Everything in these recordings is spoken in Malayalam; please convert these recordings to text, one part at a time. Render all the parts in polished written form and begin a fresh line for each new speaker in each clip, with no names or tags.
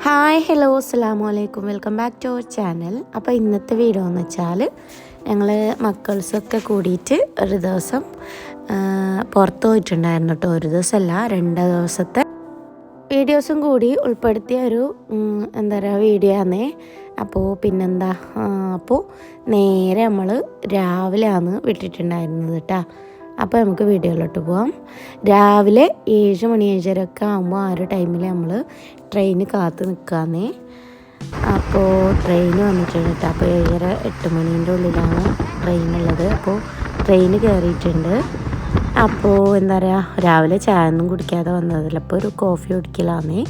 ഹായ് ഹലോ അസ്സലാമു അലൈക്കും welcome back to our channel. അപ്പോൾ ഇന്നത്തെ വീഡിയോ എന്ന് വെച്ചാൽ ഞങ്ങൾ മക്കൾസൊക്കെ കൂടിയിട്ട് ഒരു ദിവസം പുറത്ത് പോയിട്ടുണ്ടായിരുന്നു കേട്ടോ. ഒരു ദിവസമല്ല, 2 ദിവസത്തെ വീഡിയോസും കൂടി ഉൾപ്പെടുത്തിയ ഒരു എന്താ പറയുക വീഡിയോ ആണേ. അപ്പോൾ പിന്നെന്താ, അപ്പോൾ നേരെ നമ്മൾ രാവിലെയാണ് വിട്ടിട്ടുണ്ടായിരുന്നത് കേട്ടോ. അപ്പോൾ നമുക്ക് വീഡിയോയിലോട്ട് പോവാം. രാവിലെ 7 മണി 7:30 ഒക്കെ ആകുമ്പോൾ ആ ഒരു ടൈമിൽ നമ്മൾ ട്രെയിന് കാത്ത് നിൽക്കാന്നേ. അപ്പോൾ ട്രെയിൻ വന്നിട്ടുണ്ട് കേട്ടോ. അപ്പോൾ 7:30 8 മണീൻ്റെ ഉള്ളിലാണ് ട്രെയിനുള്ളത്. അപ്പോൾ ട്രെയിൻ കയറിയിട്ടുണ്ട്. അപ്പോൾ എന്താ പറയുക, രാവിലെ ചായ ഒന്നും കുടിക്കാതെ വന്നതല്ല, അപ്പോൾ ഒരു കോഫി കുടിക്കലാന്നേ.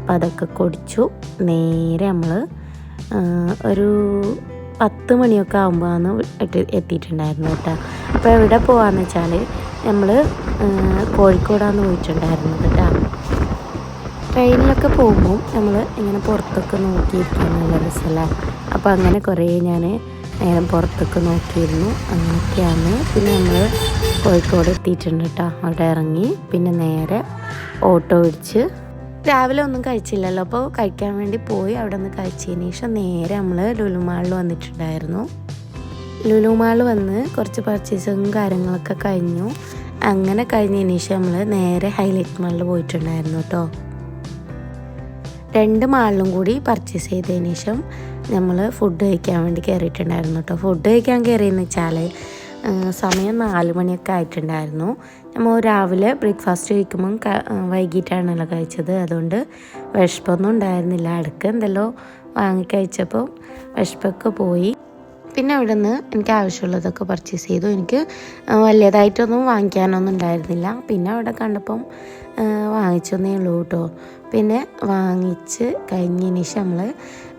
അപ്പോൾ അതൊക്കെ കുടിച്ചു. നേരെ നമ്മൾ ഒരു 10 മണിയൊക്കെ ആകുമ്പോഴാണ് എത്തിയിട്ടുണ്ടായിരുന്നു കേട്ടോ. അപ്പോൾ എവിടെ പോകാമെന്ന് വെച്ചാൽ നമ്മൾ കോഴിക്കോടാണ് പോയിട്ടുണ്ടായിരുന്നത് കേട്ടോ. ട്രെയിനിലൊക്കെ പോകുമ്പോൾ നമ്മൾ ഇങ്ങനെ പുറത്തൊക്കെ നോക്കിയിരിക്കാൻ നല്ല രസമല്ലേ. അപ്പോൾ അങ്ങനെ കുറേ ഞാൻ നേരം പുറത്തൊക്കെ നോക്കിയിരുന്നു. അങ്ങനെയൊക്കെയാണ്. പിന്നെ നമ്മൾ കോഴിക്കോട് എത്തിയിട്ടുണ്ട് കേട്ടോ. അവിടെ ഇറങ്ങി പിന്നെ നേരെ ഓട്ടോ പിടിച്ച്, രാവിലെ ഒന്നും കഴിച്ചില്ലല്ലോ, അപ്പോൾ കഴിക്കാൻ വേണ്ടി പോയി. അവിടെ നിന്ന് കഴിച്ചതിന് ശേഷം നേരെ നമ്മൾ ലുലു മാളിൽ വന്നിട്ടുണ്ടായിരുന്നു. ലുലു മാളിൽ വന്ന് കുറച്ച് പർച്ചേസും കാര്യങ്ങളൊക്കെ കഴിഞ്ഞു. അങ്ങനെ കഴിഞ്ഞതിന് ശേഷം നമ്മൾ നേരെ ഹൈലൈറ്റ് മാളിൽ പോയിട്ടുണ്ടായിരുന്നു കേട്ടോ. 2 മാളിലും കൂടി പർച്ചേസ് ചെയ്തതിന് ശേഷം നമ്മൾ ഫുഡ് കഴിക്കാൻ വേണ്ടി കയറിയിട്ടുണ്ടായിരുന്നു കേട്ടോ. ഫുഡ് കഴിക്കാൻ കയറിയെന്ന് വെച്ചാൽ സമയം 4 മണിയൊക്കെ ആയിട്ടുണ്ടായിരുന്നു. നമ്മൾ രാവിലെ ബ്രേക്ക്ഫാസ്റ്റ് കഴിക്കുമ്പം വൈകിട്ടാണല്ലോ കഴിച്ചത്. അതുകൊണ്ട് വിശപ്പൊന്നും ഉണ്ടായിരുന്നില്ല. ഇടയ്ക്ക് എന്തെല്ലോ വാങ്ങിക്കഴിച്ചപ്പോൾ വിശപ്പൊക്കെ പോയി. പിന്നെ അവിടെ നിന്ന് എനിക്ക് ആവശ്യമുള്ളതൊക്കെ പർച്ചേസ് ചെയ്തു. എനിക്ക് വലിയതായിട്ടൊന്നും വാങ്ങിക്കാനൊന്നും ഉണ്ടായിരുന്നില്ല. പിന്നെ അവിടെ കണ്ടപ്പം വാങ്ങിച്ചെന്നേ ഉള്ളൂ കേട്ടോ. പിന്നെ വാങ്ങിച്ച് കഴിഞ്ഞതിന് ശേഷം നമ്മൾ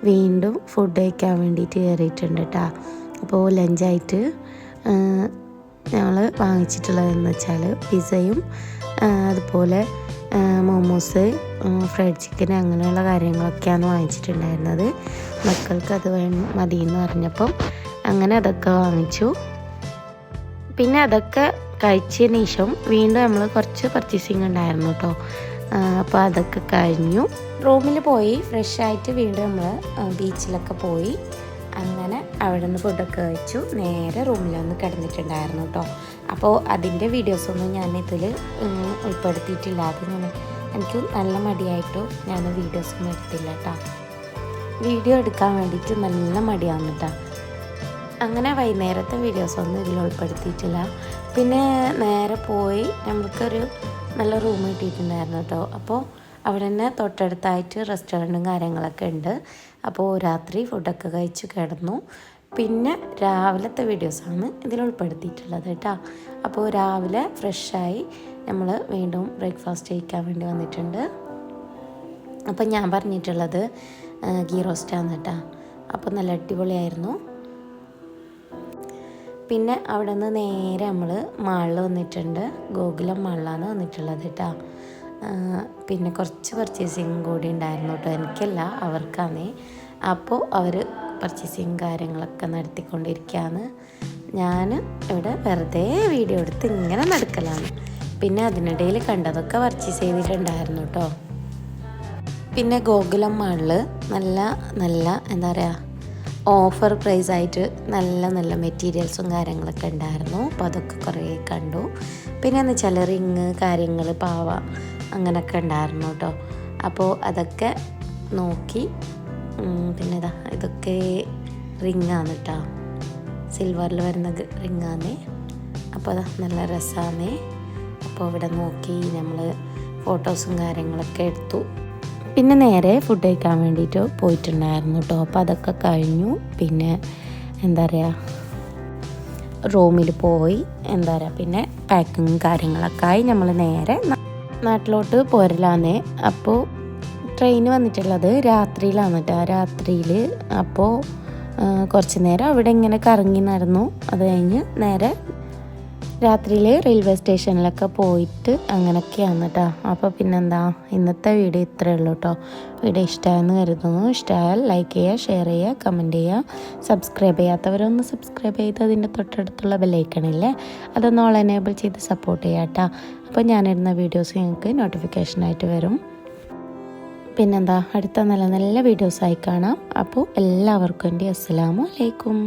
വീണ്ടും ഫുഡ് കഴിക്കാൻ വേണ്ടിയിട്ട് കയറിയിട്ടുണ്ട് കേട്ടോ. അപ്പോൾ ലഞ്ചായിട്ട് ഞങ്ങൾ വാങ്ങിച്ചിട്ടുള്ളതെന്ന് വെച്ചാൽ പിസയും അതുപോലെ മോമോസ്, ഫ്രൈഡ് ചിക്കൻ അങ്ങനെയുള്ള കാര്യങ്ങളൊക്കെയാണ് വാങ്ങിച്ചിട്ടുണ്ടായിരുന്നത്. മക്കൾക്ക് അത് മതിയെന്ന് പറഞ്ഞപ്പം അങ്ങനെ അതൊക്കെ വാങ്ങിച്ചു. പിന്നെ അതൊക്കെ കഴിച്ചതിന് ശേഷം വീണ്ടും നമ്മൾ കുറച്ച് പർച്ചേസിങ് ഉണ്ടായിരുന്നു കേട്ടോ. അപ്പോൾ അതൊക്കെ കഴിഞ്ഞു. റൂമിൽ പോയി ഫ്രഷ് ആയിട്ട് വീണ്ടും നമ്മൾ ബീച്ചിലൊക്കെ പോയി. അങ്ങനെ അവിടെ നിന്ന് ഫുഡൊക്കെ കഴിച്ചു. നേരെ റൂമിലൊന്ന് കിടന്നിട്ടുണ്ടായിരുന്നു കേട്ടോ. അപ്പോൾ അതിൻ്റെ വീഡിയോസൊന്നും ഞാൻ ഇതിൽ ഉൾപ്പെടുത്തിയിട്ടില്ല. അത് എനിക്ക് നല്ല മടിയായിട്ടു ഞാൻ വീഡിയോസൊന്നും എടുത്തില്ല കേട്ടോ. വീഡിയോ എടുക്കാൻ വേണ്ടിയിട്ട് നല്ല മടിയാണ് കേട്ടോ. അങ്ങനെ വൈകുന്നേരത്തെ വീഡിയോസൊന്നും ഇതിൽ ഉൾപ്പെടുത്തിയിട്ടില്ല. പിന്നെ നേരെ പോയി നമുക്കൊരു നല്ല റൂം കിട്ടിയിട്ടുണ്ടായിരുന്നു കേട്ടോ. അപ്പോൾ അവിടെ തന്നെ തൊട്ടടുത്തായിട്ട് റെസ്റ്റോറൻറ്റും കാര്യങ്ങളൊക്കെ ഉണ്ട്. അപ്പോൾ രാത്രി ഫുഡൊക്കെ കഴിച്ച് കിടന്നു. പിന്നെ രാവിലത്തെ വീഡിയോസാണ് ഇതിൽ ഉൾപ്പെടുത്തിയിട്ടുള്ളത് കേട്ടോ. അപ്പോൾ രാവിലെ ഫ്രഷായി നമ്മൾ വീണ്ടും ബ്രേക്ക്ഫാസ്റ്റ് കഴിക്കാൻ വേണ്ടി വന്നിട്ടുണ്ട്. അപ്പോൾ ഞാൻ പറഞ്ഞിട്ടുള്ളത് ഗീ റോസ്റ്റാണ് കേട്ടോ. അപ്പോൾ നല്ല അടിപൊളിയായിരുന്നു. പിന്നെ അവിടെ നിന്ന് നേരെ നമ്മൾ മാളിൽ വന്നിട്ടുണ്ട്. ഗോകുലം മാളിലാണ് വന്നിട്ടുള്ളത് കേട്ടോ. പിന്നെ കുറച്ച് പർച്ചേസിങ് കൂടി ഉണ്ടായിരുന്നു കേട്ടോ. എനിക്കല്ല, അവർക്കാണ്. അപ്പോൾ അവർ പർച്ചേസിങ് കാര്യങ്ങളൊക്കെ നടത്തിക്കൊണ്ടിരിക്കുകയാണ്. ഞാൻ ഇവിടെ വെറുതെ വീഡിയോ എടുത്ത് ഇങ്ങനെ നടക്കലാണ്. പിന്നെ അതിനിടയിൽ കണ്ടതൊക്കെ പർച്ചേസ് ചെയ്തിട്ടുണ്ടായിരുന്നു കേട്ടോ. പിന്നെ ഗോകുലം മാളിൽ നല്ല എന്താ പറയുക, ഓഫർ പ്രൈസായിട്ട് നല്ല മെറ്റീരിയൽസും കാര്യങ്ങളൊക്കെ ഉണ്ടായിരുന്നു. അപ്പോൾ അതൊക്കെ കുറേ കണ്ടു. പിന്നെ എന്ന് വെച്ചാൽ റിങ് കാര്യങ്ങൾ, പാവ അങ്ങനെയൊക്കെ ഉണ്ടായിരുന്നു കേട്ടോ. അപ്പോൾ അതൊക്കെ നോക്കി. പിന്നെ ഇതൊക്കെ റിങ്ങാണ് കേട്ടോ, സിൽവറിൽ വരുന്ന റിങ്ങാണ്. അപ്പോൾ നല്ല രസമാണ്. അപ്പോൾ ഇവിടെ നോക്കി നമ്മൾ ഫോട്ടോസും കാര്യങ്ങളൊക്കെ എടുത്തു. പിന്നെ നേരെ ഫുഡ് കഴിക്കാൻ വേണ്ടിയിട്ട് പോയിട്ടുണ്ടായിരുന്നു കേട്ടോ. അപ്പോൾ അതൊക്കെ കഴിഞ്ഞു. പിന്നെ എന്താ പറയുക, റൂമിൽ പോയി എന്താ പറയുക, പിന്നെ പാക്കിങ് കാര്യങ്ങളൊക്കെ ആയി നമ്മൾ നേരെ നാട്ടിലോട്ട് പോരലാന്നേ. അപ്പോൾ ട്രെയിൻ വന്നിട്ടുള്ളത് രാത്രിയിലാണ് കേട്ടോ. രാത്രിയിൽ അപ്പോൾ കുറച്ച് നേരം അവിടെ ഇങ്ങനെ കറങ്ങി നടന്നു. അത് കഴിഞ്ഞ് നേരെ രാത്രിയിൽ റെയിൽവേ സ്റ്റേഷനിലൊക്കെ പോയിട്ട് അങ്ങനെയൊക്കെയാണ് കേട്ടോ. അപ്പോൾ പിന്നെന്താ, ഇന്നത്തെ വീഡിയോ ഇത്രയേ ഉള്ളൂ കേട്ടോ. വീഡിയോ ഇഷ്ടമായെന്ന് കരുതുന്നു. ഇഷ്ടമായാൽ ലൈക്ക് ചെയ്യുക, ഷെയർ ചെയ്യുക, കമൻറ്റ് ചെയ്യുക. സബ്സ്ക്രൈബ് ചെയ്യാത്തവരൊന്ന് സബ്സ്ക്രൈബ് ചെയ്ത് അതിൻ്റെ തൊട്ടടുത്തുള്ള ബെല്ലൈക്കണില്ലേ, അതൊന്ന് ഓൾ എനേബിൾ ചെയ്ത് സപ്പോർട്ട് ചെയ്യാം കേട്ടോ. അപ്പോൾ ഞാനിടുന്ന വീഡിയോസ് നിങ്ങൾക്ക് നോട്ടിഫിക്കേഷനായിട്ട് വരും. പിന്നെന്താ, അടുത്ത നല്ല നല്ല വീഡിയോസായി കാണാം. അപ്പോൾ എല്ലാവർക്കും എൻ്റെ അസ്സലാമു അലൈക്കും.